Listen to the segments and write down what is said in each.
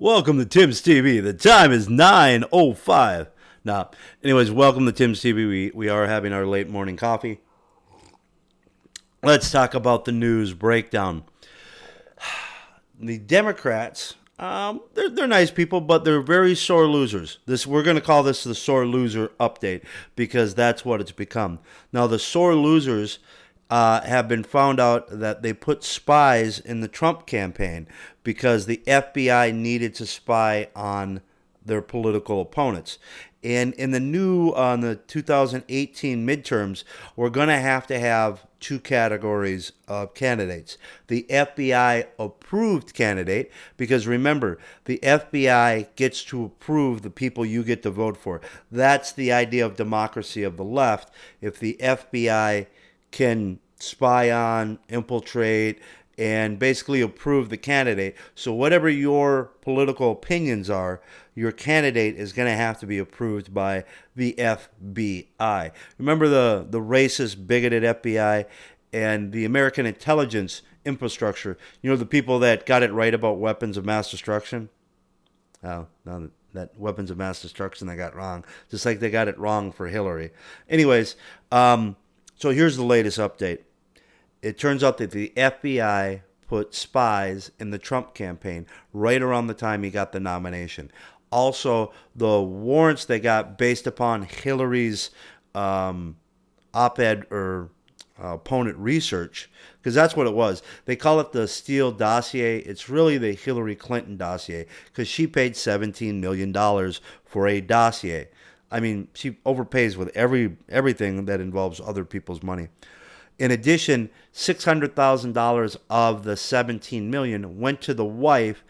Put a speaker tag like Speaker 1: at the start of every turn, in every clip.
Speaker 1: Welcome to Tim's TV. The time is 9:05. Now, anyways, welcome to Tim's TV. We are having our late morning coffee. Let's talk about the news breakdown. The Democrats, they're nice people, but they're very sore losers. We're going to call this the sore loser update because that's what it's become. Now, the sore losers have been found out that they put spies in the Trump campaign because the FBI needed to spy on their political opponents. And in on the 2018 midterms, we're going to have two categories of candidates. The FBI approved candidate, because remember, the FBI gets to approve the people you get to vote for. That's the idea of democracy of the left. If the FBI can spy on, infiltrate, and basically approve the candidate. So whatever your political opinions are, your candidate is going to have to be approved by the FBI. Remember the racist, bigoted FBI and the American intelligence infrastructure. You know, the people that got it right about weapons of mass destruction? Oh, no, that weapons of mass destruction they got wrong. Just like they got it wrong for Hillary. Anyways, so here's the latest update. It turns out that the FBI put spies in the Trump campaign right around the time he got the nomination. Also, the warrants they got based upon Hillary's op-ed or opponent research, because that's what it was. They call it the Steele dossier. It's really the Hillary Clinton dossier because she paid $17 million for a dossier. I mean, she overpays with everything that involves other people's money. In addition, $600,000 of the $17 million went to the wife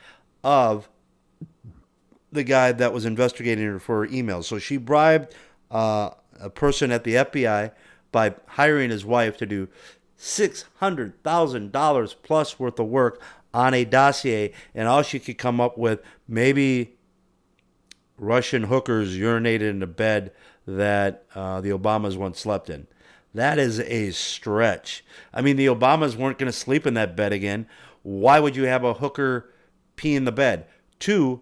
Speaker 1: of the guy that was investigating her for her emails. So she bribed a person at the FBI by hiring his wife to do $600,000 plus worth of work on a dossier, and all she could come up with, maybe Russian hookers urinated in the bed that the Obamas once slept in. That is a stretch. I mean, the Obamas weren't going to sleep in that bed again. Why would you have a hooker pee in the bed? Two,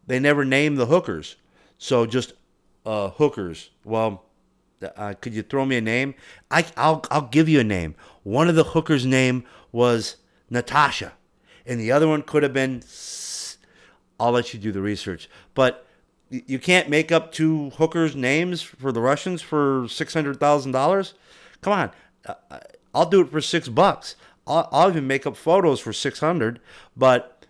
Speaker 1: they never named the hookers. So just hookers. Well, could you throw me a name? I'll give you a name. One of the hookers' name was Natasha. And the other one could have been... I'll let you do the research. But you can't make up two hookers' names for the Russians for $600,000? Come on, I'll do it for $6. I'll even make up photos for $600. But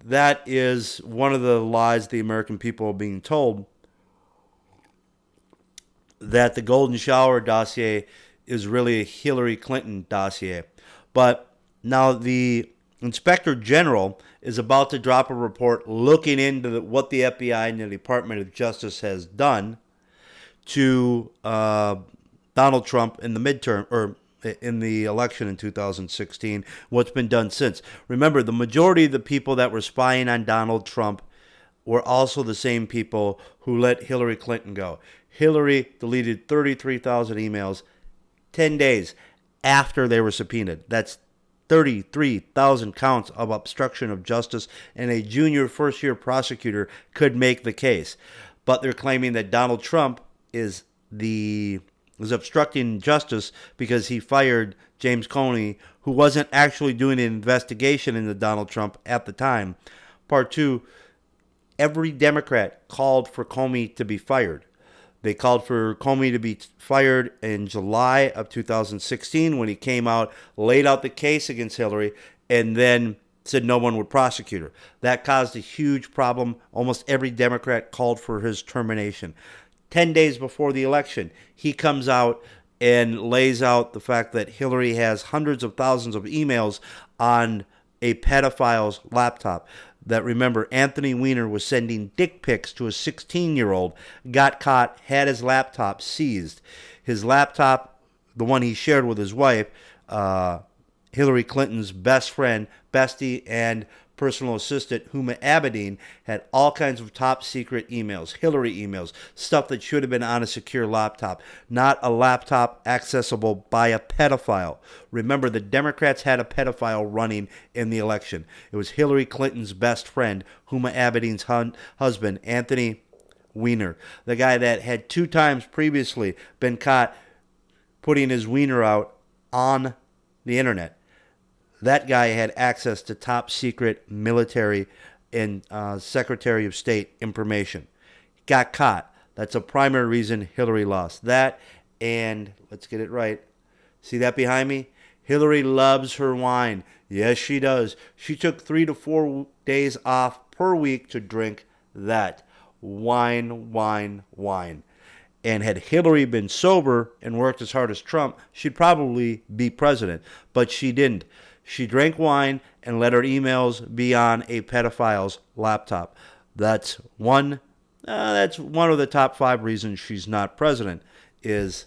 Speaker 1: that is one of the lies the American people are being told, that the Golden Shower dossier is really a Hillary Clinton dossier. But now the Inspector General is about to drop a report looking into what the FBI and the Department of Justice has done to Donald Trump in the midterm, or in the election in 2016, what's been done since. Remember, the majority of the people that were spying on Donald Trump were also the same people who let Hillary Clinton go. Hillary deleted 33,000 emails 10 days after they were subpoenaed. That's 33,000 counts of obstruction of justice, and a junior first-year prosecutor could make the case. But they're claiming that Donald Trump is obstructing justice because he fired James Comey, who wasn't actually doing an investigation into Donald Trump at the time. Part two, every Democrat called for Comey to be fired. They called for Comey to be fired in July of 2016 when he came out, laid out the case against Hillary, and then said no one would prosecute her. That caused a huge problem. Almost every Democrat called for his termination. 10 days before the election, he comes out and lays out the fact that Hillary has hundreds of thousands of emails on a pedophile's laptop. That, remember, Anthony Weiner was sending dick pics to a 16-year-old, got caught, had his laptop seized. His laptop, the one he shared with his wife, Hillary Clinton's best friend, bestie, and personal assistant, Huma Abedin, had all kinds of top secret emails, Hillary emails, stuff that should have been on a secure laptop, not a laptop accessible by a pedophile. Remember, the Democrats had a pedophile running in the election. It was Hillary Clinton's best friend, Huma Abedin's husband, Anthony Weiner, the guy that had 2 times previously been caught putting his wiener out on the internet. That guy had access to top secret military and Secretary of State information. Got caught. That's a primary reason Hillary lost. That, and let's get it right. See that behind me? Hillary loves her wine. Yes, she does. She took 3 to 4 days off per week to drink that. Wine, wine, wine. And had Hillary been sober and worked as hard as Trump, she'd probably be president. But she didn't. She drank wine and let her emails be on a pedophile's laptop. That's one of the top 5 reasons she's not president is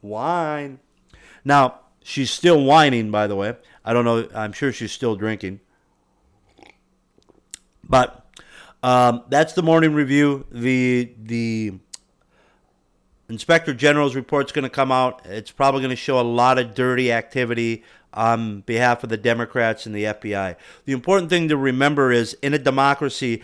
Speaker 1: wine. Now, she's still whining, by the way. I don't know. I'm sure she's still drinking. But that's the morning review. The Inspector General's report's going to come out. It's probably going to show a lot of dirty activity on behalf of the Democrats and the FBI. The important thing to remember is, in a democracy,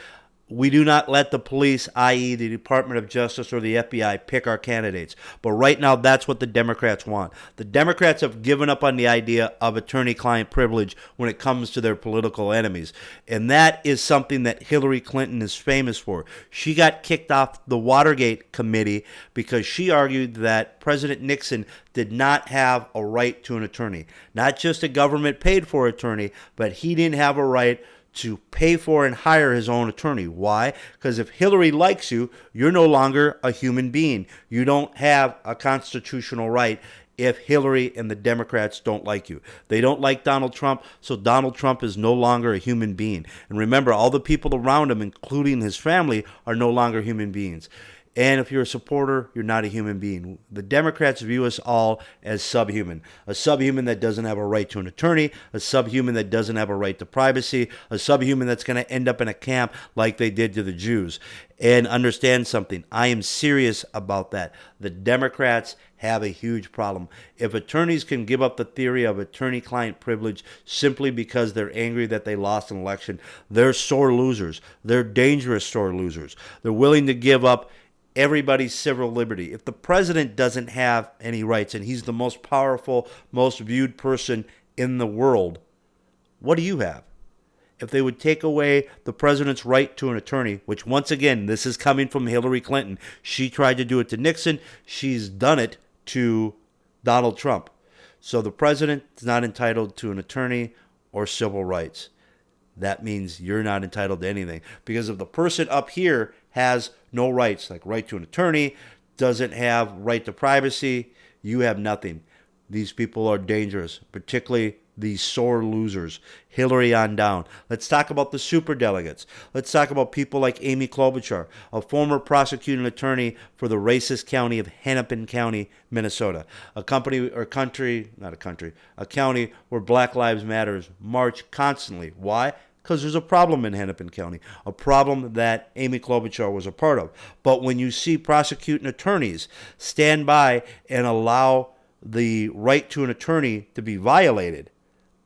Speaker 1: we do not let the police, i.e. the Department of Justice or the FBI, pick our candidates. But right now, that's what the Democrats want. The Democrats have given up on the idea of attorney-client privilege when it comes to their political enemies. And that is something that Hillary Clinton is famous for. She got kicked off the Watergate committee because she argued that President Nixon did not have a right to an attorney. Not just a government-paid-for attorney, but he didn't have a right to pay for and hire his own attorney. Why? Because if Hillary likes you, you're no longer a human being. You don't have a constitutional right if Hillary and the Democrats don't like you. They don't like Donald Trump, so Donald Trump is no longer a human being. And remember, all the people around him, including his family, are no longer human beings. And if you're a supporter, you're not a human being. The Democrats view us all as subhuman. A subhuman that doesn't have a right to an attorney, a subhuman that doesn't have a right to privacy, a subhuman that's going to end up in a camp like they did to the Jews. And understand something. I am serious about that. The Democrats have a huge problem. If attorneys can give up the theory of attorney-client privilege simply because they're angry that they lost an election, they're sore losers. They're dangerous sore losers. They're willing to give up everybody's civil liberty. If the president doesn't have any rights and he's the most powerful, most viewed person in the world, what do you have? If they would take away the president's right to an attorney, which once again, this is coming from Hillary Clinton. She tried to do it to Nixon. She's done it to Donald Trump. So the president is not entitled to an attorney or civil rights. That means you're not entitled to anything. Because if the person up here has no rights, like right to an attorney, doesn't have right to privacy, you have nothing. These people are dangerous, particularly these sore losers. Hillary on down. Let's talk about the superdelegates. Let's talk about people like Amy Klobuchar, a former prosecuting attorney for the racist county of Hennepin County, Minnesota. A county where Black Lives Matter march constantly. Why? Because there's a problem in Hennepin County, a problem that Amy Klobuchar was a part of. But when you see prosecuting attorneys stand by and allow the right to an attorney to be violated,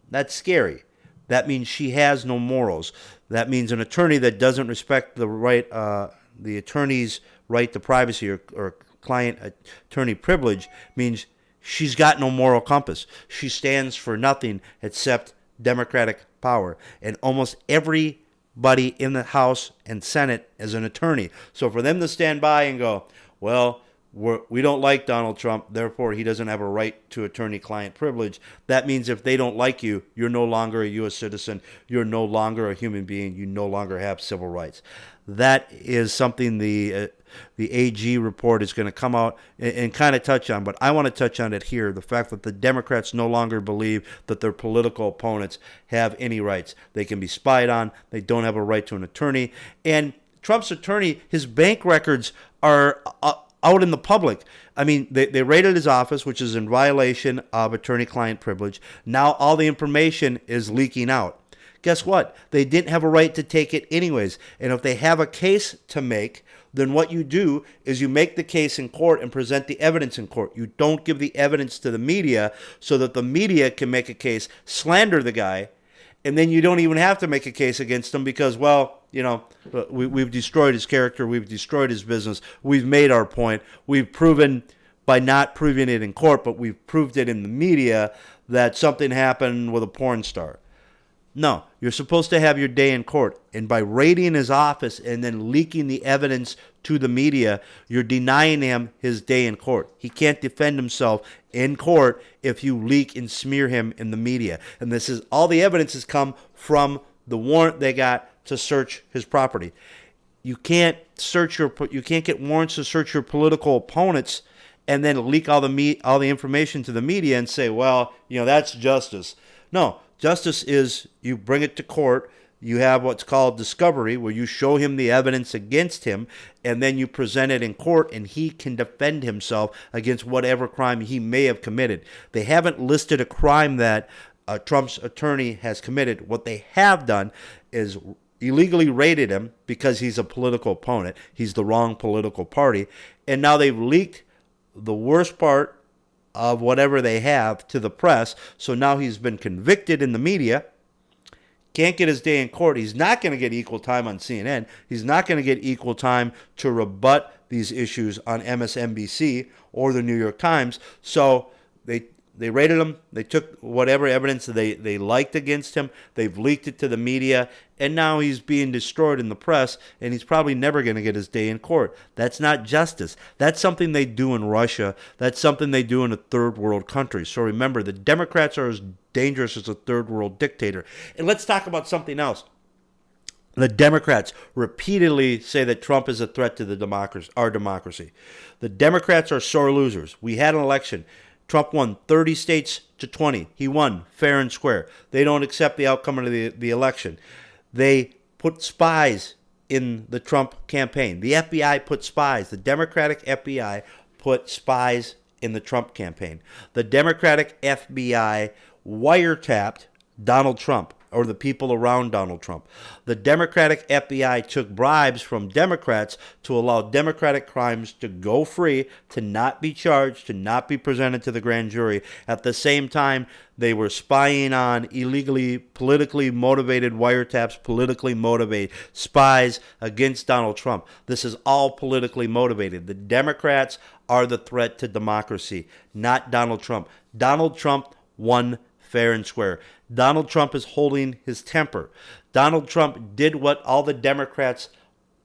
Speaker 1: that's scary. That means she has no morals. That means an attorney that doesn't respect the attorney's right to privacy or client attorney privilege means she's got no moral compass. She stands for nothing except Democratic power. And almost everybody in the House and Senate is an attorney. So for them to stand by and go, well, we don't like Donald Trump, therefore he doesn't have a right to attorney-client privilege, that means if they don't like you, you're no longer a U.S. citizen, you're no longer a human being, you no longer have civil rights. That is something the AG report is going to come out and kind of touch on, but I want to touch on it here, the fact that the Democrats no longer believe that their political opponents have any rights. They can be spied on, they don't have a right to an attorney, and Trump's attorney, his bank records are out in the public. I mean, they raided his office, which is in violation of attorney-client privilege. Now all the information is leaking out. Guess what? They didn't have a right to take it anyways. And if they have a case to make, then what you do is you make the case in court and present the evidence in court. You don't give the evidence to the media so that the media can make a case, slander the guy, and then you don't even have to make a case against him because, well, we've destroyed his character, we've destroyed his business, we've made our point, we've proven by not proving it in court, but we've proved it in the media that something happened with a porn star. No, you're supposed to have your day in court. And by raiding his office and then leaking the evidence to the media, you're denying him his day in court. He can't defend himself in court if you leak and smear him in the media. And this is all the evidence has come from the warrant they got to search his property. You can't get warrants to search your political opponents and then leak all the information to the media and say, well, that's justice. No. Justice is you bring it to court, you have what's called discovery, where you show him the evidence against him, and then you present it in court, and he can defend himself against whatever crime he may have committed. They haven't listed a crime that Trump's attorney has committed. What they have done is illegally raided him because he's a political opponent. He's the wrong political party. And now they've leaked the worst part of whatever they have to the press. So now he's been convicted in the media, can't get his day in court. He's not going to get equal time on CNN. He's not going to get equal time to rebut these issues on MSNBC or the New York Times. So they raided him. They took whatever evidence they liked against him. They've leaked it to the media. And now he's being destroyed in the press, and he's probably never going to get his day in court. That's not justice. That's something they do in Russia. That's something they do in a third world country. So remember, the Democrats are as dangerous as a third world dictator. And let's talk about something else. The Democrats repeatedly say that Trump is a threat to our democracy. The Democrats are sore losers. We had an election. Trump won 30 states to 20. He won fair and square. They don't accept the outcome of the election. They put spies in the Trump campaign. The FBI put spies. The Democratic FBI put spies in the Trump campaign. The Democratic FBI wiretapped Donald Trump, or the people around Donald Trump. The Democratic FBI took bribes from Democrats to allow Democratic crimes to go free, to not be charged, to not be presented to the grand jury. At the same time, they were spying on illegally, politically motivated wiretaps, politically motivated spies against Donald Trump. This is all politically motivated. The Democrats are the threat to democracy, not Donald Trump. Donald Trump won fair and square. Donald Trump is holding his temper. Donald Trump did what all the Democrats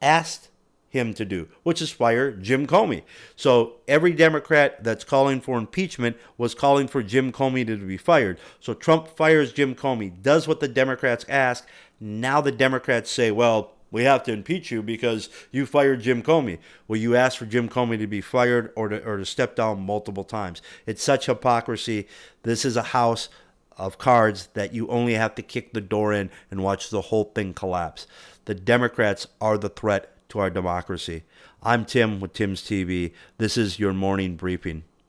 Speaker 1: asked him to do, which is fire Jim Comey. So every Democrat that's calling for impeachment was calling for Jim Comey to be fired. So Trump fires Jim Comey, does what the Democrats ask. Now the Democrats say, well, we have to impeach you because you fired Jim Comey. Well, you asked for Jim Comey to be fired or to step down multiple times. It's such hypocrisy. This is a house of cards that you only have to kick the door in and watch the whole thing collapse. The Democrats are the threat to our democracy. I'm Tim with Tim's TV. This is your morning briefing.